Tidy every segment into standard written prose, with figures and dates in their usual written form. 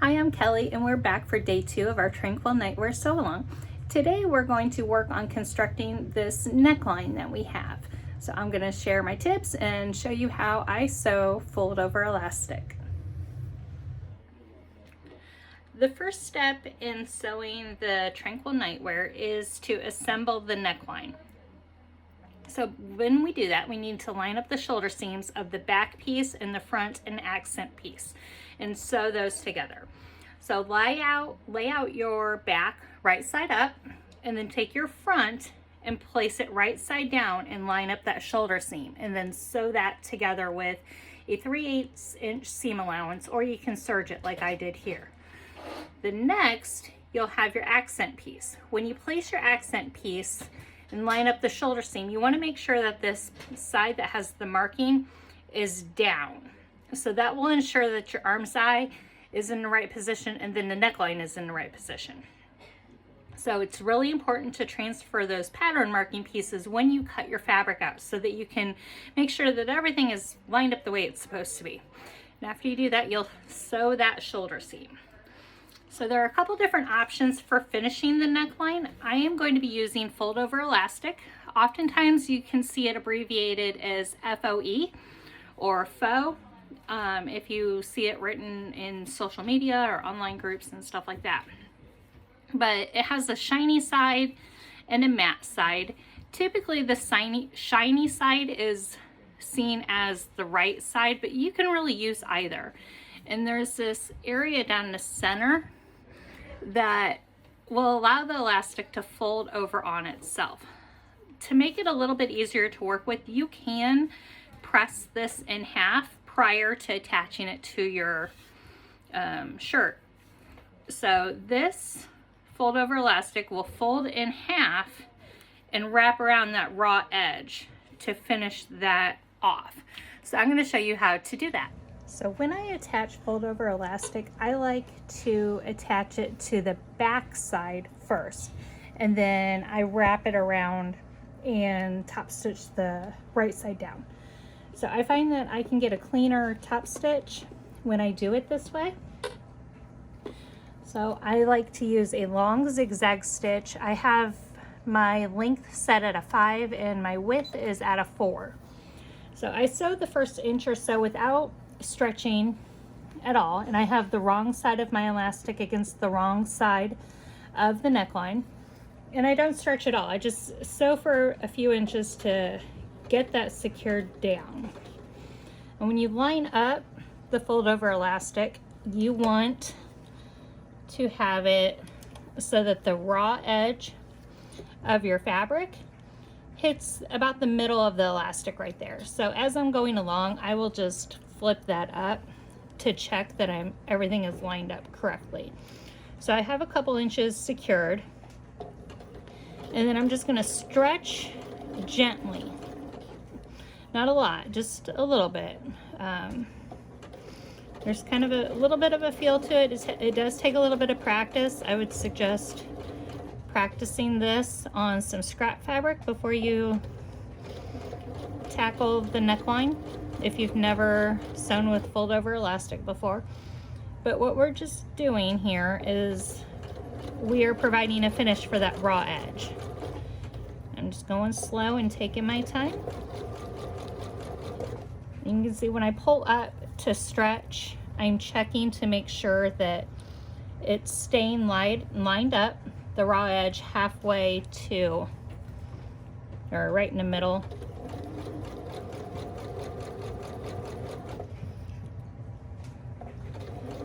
Hi, I'm Kelly and we're back for day 2 of our Tranquil Nightwear Sew Along. Today we're going to work on constructing this neckline that we have. So I'm going to share my tips and show you how I sew fold over elastic. The first step in sewing the Tranquil Nightwear is to assemble the neckline. So when we do that, we need to line up the shoulder seams of the back piece and the front and accent piece and sew those together. So lay out your back right side up, and then take your front and place it right side down and line up that shoulder seam, and then sew that together with a 3/8 inch seam allowance, or you can serge it like I did here. The next, you'll have your accent piece. When you place your accent piece and line up the shoulder seam, you want to make sure that this side that has the marking is down. So that will ensure that your arm's eye is in the right position and then the neckline is in the right position. So it's really important to transfer those pattern marking pieces when you cut your fabric out so that you can make sure that everything is lined up the way it's supposed to be. And after you do that, you'll sew that shoulder seam. So there are a couple different options for finishing the neckline. I am going to be using fold over elastic. Oftentimes you can see it abbreviated as FOE or faux. If you see it written in social media or online groups and stuff like that. But it has a shiny side and a matte side. Typically the shiny side is seen as the right side, but you can really use either. And there's this area down the center that will allow the elastic to fold over on itself. To make it a little bit easier to work with, you can press this in half prior to attaching it to your shirt. So this fold over elastic will fold in half and wrap around that raw edge to finish that off. So I'm going to show you how to do that. So when I attach fold over elastic, I like to attach it to the back side first, and then I wrap it around and top stitch the right side down. So I find that I can get a cleaner top stitch when I do it this way. So I like to use a long zigzag stitch. I have my length set at a 5 and my width is at a 4. So I sew the first inch or so without stretching at all, and I have the wrong side of my elastic against the wrong side of the neckline, and I don't stretch at all. I just sew for a few inches to get that secured down. And when you line up the fold over elastic, you want to have it so that the raw edge of your fabric hits about the middle of the elastic right there. So as I'm going along, I will just flip that up to check that everything is lined up correctly. So I have a couple inches secured, and then I'm just going to stretch gently. Not a lot, just a little bit. There's kind of a little bit of a feel to it. It does take a little bit of practice. I would suggest practicing this on some scrap fabric before you tackle the neckline, if you've never sewn with fold over elastic before. But what we're just doing here is we are providing a finish for that raw edge. I'm just going slow and taking my time. You can see when I pull up to stretch, I'm checking to make sure that it's staying lined up, the raw edge halfway to, or right in the middle.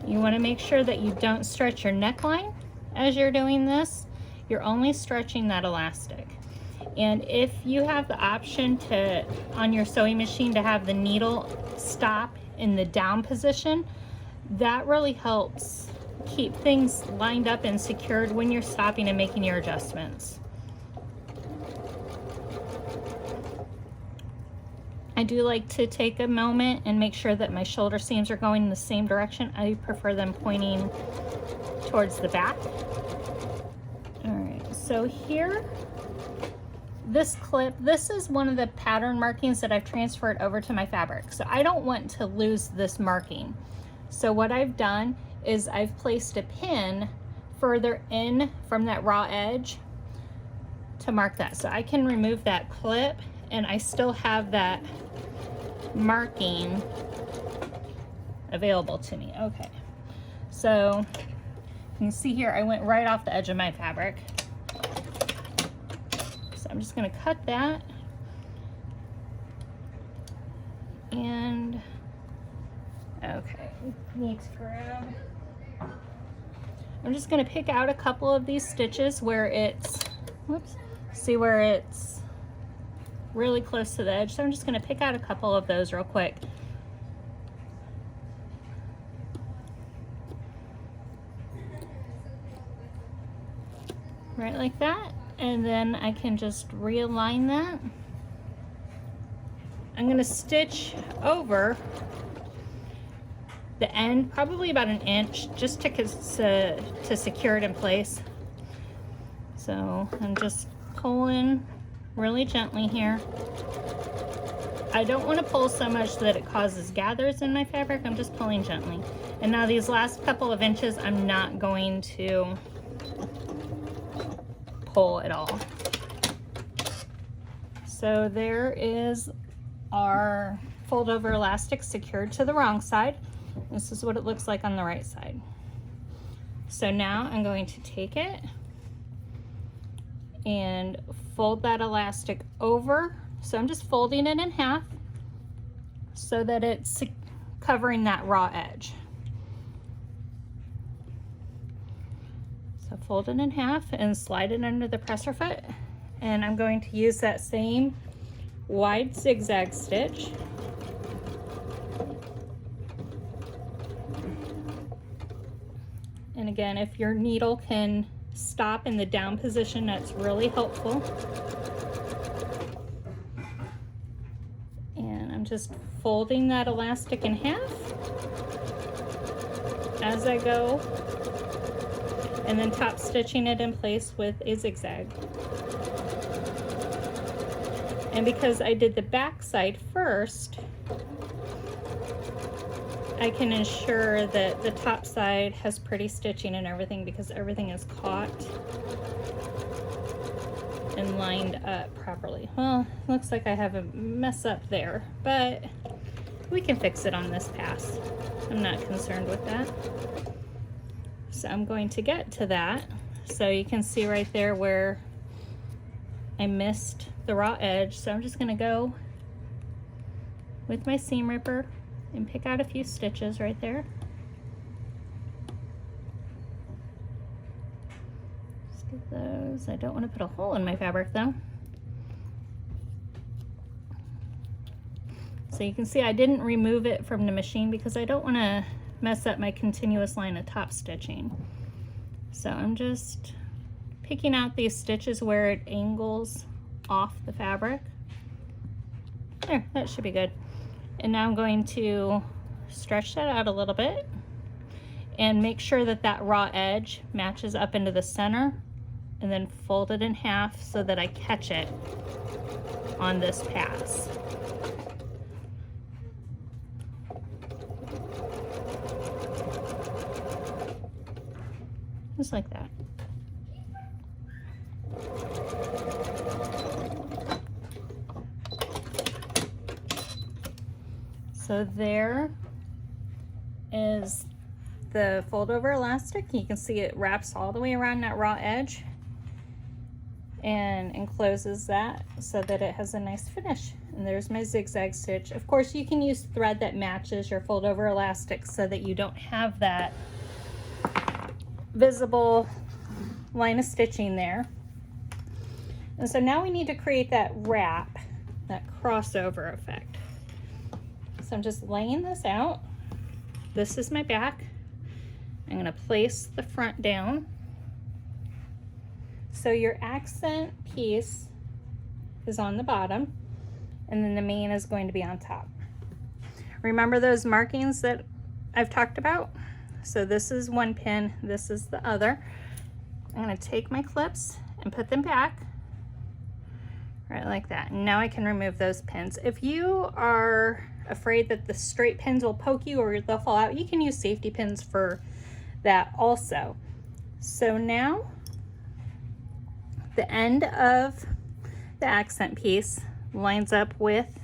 You want to make sure that you don't stretch your neckline as you're doing this. You're only stretching that elastic. And if you have the option to, on your sewing machine, to have the needle stop in the down position, that really helps keep things lined up and secured when you're stopping and making your adjustments. I do like to take a moment and make sure that my shoulder seams are going in the same direction. I prefer them pointing towards the back. All right, so here, this clip, this is one of the pattern markings that I've transferred over to my fabric. So I don't want to lose this marking. So what I've done is I've placed a pin further in from that raw edge to mark that. So I can remove that clip and I still have that marking available to me. Okay, so you can see here I went right off the edge of my fabric. So I'm just going to cut that, and okay, need to grab, I'm just going to pick out a couple of these stitches where it's, whoops, see where it's really close to the edge. So I'm just going to pick out a couple of those real quick. Right like that, and then I can just realign that. I'm going to stitch over the end, probably about an inch, just to secure it in place. So I'm just pulling really gently here. I don't want to pull so much that it causes gathers in my fabric. I'm just pulling gently. And now these last couple of inches, I'm not going to pull at all. So there is our fold over elastic secured to the wrong side. This is what it looks like on the right side. So now I'm going to take it and fold that elastic over. So I'm just folding it in half so that it's covering that raw edge. So fold it in half and slide it under the presser foot. And I'm going to use that same wide zigzag stitch. And again, if your needle can stop in the down position, that's really helpful. And I'm just folding that elastic in half as I go, and then top stitching it in place with a zigzag. And because I did the back side first, I can ensure that the top side has pretty stitching and everything, because everything is caught and lined up properly. Well, looks like I have a mess up there, but we can fix it on this pass. I'm not concerned with that. So I'm going to get to that. So you can see right there where I missed the raw edge. So I'm just going to go with my seam ripper and pick out a few stitches right there. Just get those. I don't want to put a hole in my fabric though. So you can see I didn't remove it from the machine because I don't want to mess up my continuous line of top stitching. So I'm just picking out these stitches where it angles off the fabric. There, that should be good. And now I'm going to stretch that out a little bit and make sure that that raw edge matches up into the center, and then fold it in half so that I catch it on this pass. Just like that. So there is the fold over elastic. You can see it wraps all the way around that raw edge and encloses that so that it has a nice finish. And there's my zigzag stitch. Of course, you can use thread that matches your fold over elastic so that you don't have that visible line of stitching there. And so now we need to create that wrap, that crossover effect. So I'm just laying this out. This is my back. I'm going to place the front down. So your accent piece is on the bottom, and then the main is going to be on top. Remember those markings that I've talked about? So this is one pin, this is the other. I'm going to take my clips and put them back, right like that. And now I can remove those pins. If you are afraid that the straight pins will poke you or they'll fall out, you can use safety pins for that also. So now the end of the accent piece lines up with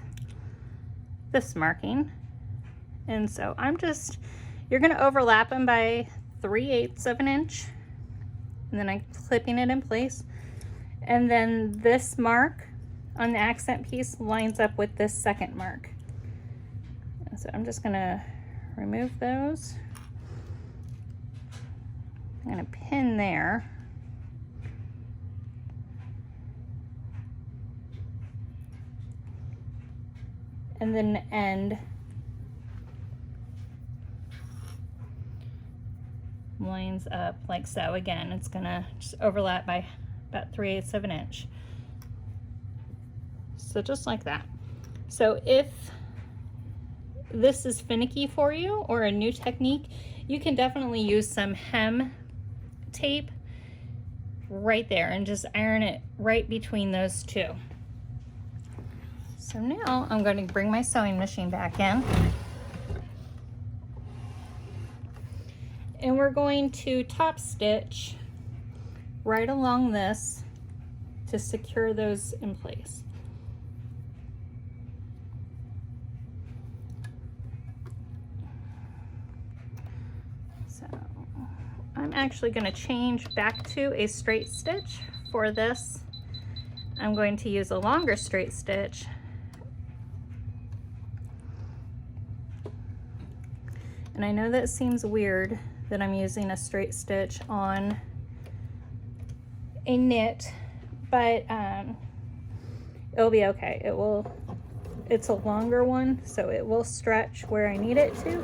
this marking. And so you're gonna overlap them by 3/8 of an inch. And then I'm clipping it in place. And then this mark on the accent piece lines up with this second mark. And so I'm just gonna remove those. I'm gonna pin there. And then the end lines up like so. Again, it's gonna just overlap by about 3/8 of an inch. So just like that. So if this is finicky for you or a new technique, you can definitely use some hem tape right there and just iron it right between those two. So now I'm going to bring my sewing machine back in. And we're going to top stitch right along this to secure those in place. So I'm actually going to change back to a straight stitch for this. I'm going to use a longer straight stitch. And I know that seems weird that I'm using a straight stitch on a knit, but it'll be okay. It's a longer one, so it will stretch where I need it to.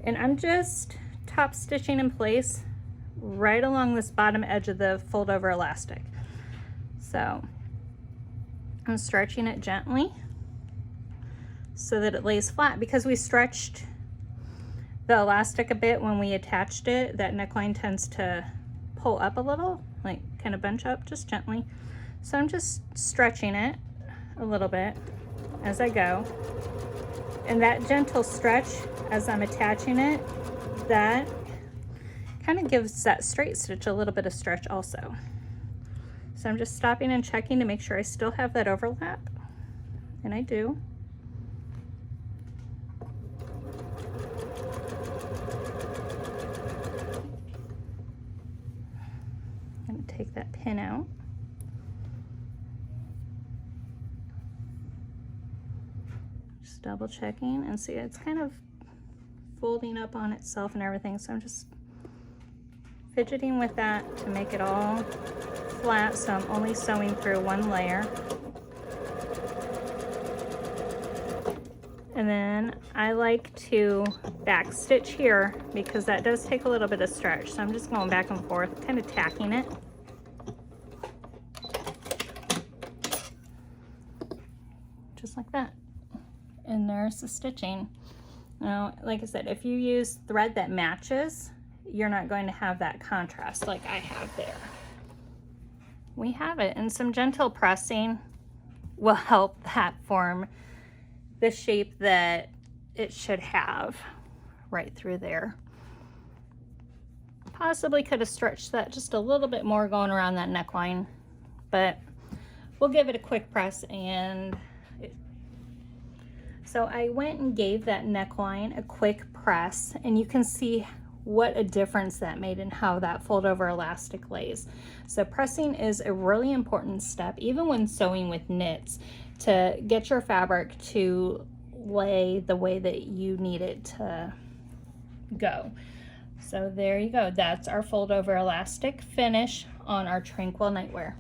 And I'm just top stitching in place right along this bottom edge of the fold over elastic. So I'm stretching it gently so that it lays flat, because we stretched the elastic a bit when we attached it. That neckline tends to pull up a little, like kind of bunch up just gently. So I'm just stretching it a little bit as I go. And that gentle stretch as I'm attaching it, that kind of gives that straight stitch a little bit of stretch also. So I'm just stopping and checking to make sure I still have that overlap. And I do. Take that pin out. Just double checking and see it's kind of folding up on itself and everything. So I'm just fidgeting with that to make it all flat. So I'm only sewing through one layer. And then I like to back stitch here because that does take a little bit of stretch. So I'm just going back and forth, kind of tacking it. Just like that. And there's the stitching. Now, like I said, if you use thread that matches, you're not going to have that contrast like I have there. We have it, and some gentle pressing will help that form the shape that it should have right through there. Possibly could have stretched that just a little bit more going around that neckline, but we'll give it a quick press. And so I went and gave that neckline a quick press, and you can see what a difference that made in how that fold over elastic lays. So pressing is a really important step, even when sewing with knits, to get your fabric to lay the way that you need it to go. So there you go. That's our fold over elastic finish on our Tranquil Nightwear.